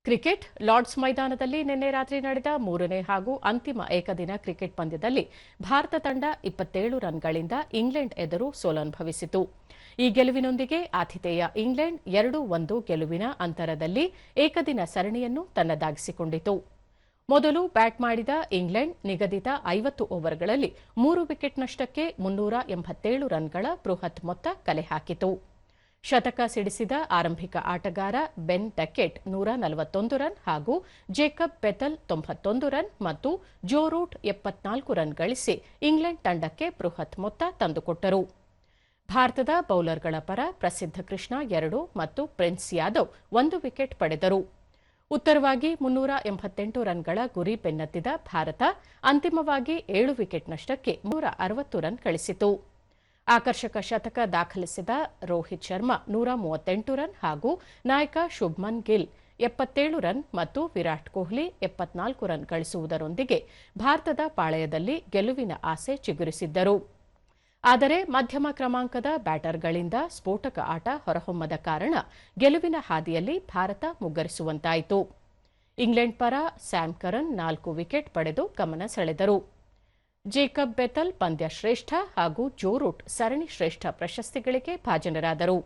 Cricket Lord's ಮೈದಾನದಲ್ಲಿ ನಿನ್ನೆ ರಾತ್ರಿ ನಡೆದ ಮೂರನೇ ಹಾಗೂ ಅಂತಿಮ ಏಕದಿನ ಕ್ರಿಕೆಟ್ ಪಂದ್ಯದಲ್ಲಿ ಭಾರತ ತಂಡ 27 ರನ್ಗಳಿಂದ ಇಂಗ್ಲೆಂಡ್ ಎದುರು ಸೋಲನುಭವಿಸಿತು. ಈ ಗೆಲುವಿನೊಂದಿಗೆ ಆತಿಥೇಯ ಇಂಗ್ಲೆಂಡ್ 2-1 ಗೆಲುವಿನ ಅಂತರದಲ್ಲಿ ಏಕದಿನ ಸರಣಿಯನ್ನು ತನ್ನದಾಗಿಸಿಕೊಂಡಿತು. ಮೊದಲು ಬ್ಯಾಟ್ ಮಾಡಿದ ಇಂಗ್ಲೆಂಡ್ ನಿಗದಿತ 50 ಓವರ್ಗಳಲ್ಲಿ 3 ವಿಕೆಟ್ ನಷ್ಟಕ್ಕೆ 387 ರನ್ಗಳ ಬೃಹತ್ ಮೊತ್ತ ಕಲೆ ಹಾಕಿತು. ಶತಕ ಸಿಡಿಸಿದ ಆರಂಭಿಕ ಆಟಗಾರ ಬೆನ್ ಡಕೆಟ್ 141 ರನ್ ಹಾಗೂ ಜೇಕಬ್ ಬೆಥಲ್ 91 ರನ್ ಮತ್ತು ಜೋ ರೂಟ್ 74 ರನ್ ಗಳಿಸಿ ಇಂಗ್ಲೆಂಡ್ ತಂಡಕ್ಕೆ ಬೃಹತ್ ಮೊತ್ತ ತಂದುಕೊಟ್ಟರು. ಭಾರತದ ಬೌಲರ್ಗಳ ಪರ ಪ್ರಸಿದ್ಧ ಕೃಷ್ಣ 2 ಮತ್ತು ಪ್ರಿನ್ಸ್ ಯಾದವ್ 1 ವಿಕೆಟ್ ಪಡೆದರು. ಉತ್ತರವಾಗಿ 388 ರನ್ಗಳ ಗುರಿ ಬೆನ್ನತ್ತಿದ ಭಾರತ ಅಂತಿಮವಾಗಿ 7 ವಿಕೆಟ್ ನಷ್ಟಕ್ಕೆ 360 ರನ್ ಗಳಿಸಿತು. ಆಕರ್ಷಕ ಶತಕ ದಾಖಲಿಸಿದ ರೋಹಿತ್ ಶರ್ಮಾ 138 ರನ್ ಹಾಗೂ ನಾಯಕ ಶುಭ್ಮನ್ ಗಿಲ್ 77 ರನ್ ಮತ್ತು ವಿರಾಟ್ ಕೊಹ್ಲಿ 74 ರನ್ ಗಳಿಸುವುದರೊಂದಿಗೆ ಭಾರತದ ಪಾಳಯದಲ್ಲಿ ಗೆಲುವಿನ ಆಸೆ ಚಿಗುರಿಸಿದ್ದರು. ಆದರೆ ಮಧ್ಯಮ ಕ್ರಮಾಂಕದ ಬ್ಯಾಟರ್ಗಳಿಂದ ಸ್ಫೋಟಕ ಆಟ ಹೊರಹೊಮ್ಮದ ಕಾರಣ ಗೆಲುವಿನ ಹಾದಿಯಲ್ಲಿ ಭಾರತ ಮುಗ್ಗರಿಸುವಂತಾಯಿತು. ಇಂಗ್ಲೆಂಡ್ ಪರ ಸ್ಯಾಮ್ ಕರನ್ 4 ವಿಕೆಟ್ ಪಡೆದು ಗಮನ ಸೆಳೆದರು. ಜೇಕಬ್ ಬೆಥಲ್ ಪಂದ್ಯ ಶ್ರೇಷ್ಠ ಹಾಗೂ ಜೋ ರೂಟ್ ಸರಣಿ ಶ್ರೇಷ್ಠ ಪ್ರಶಸ್ತಿಗಳಿಗೆ ಭಾಜನರಾದರು.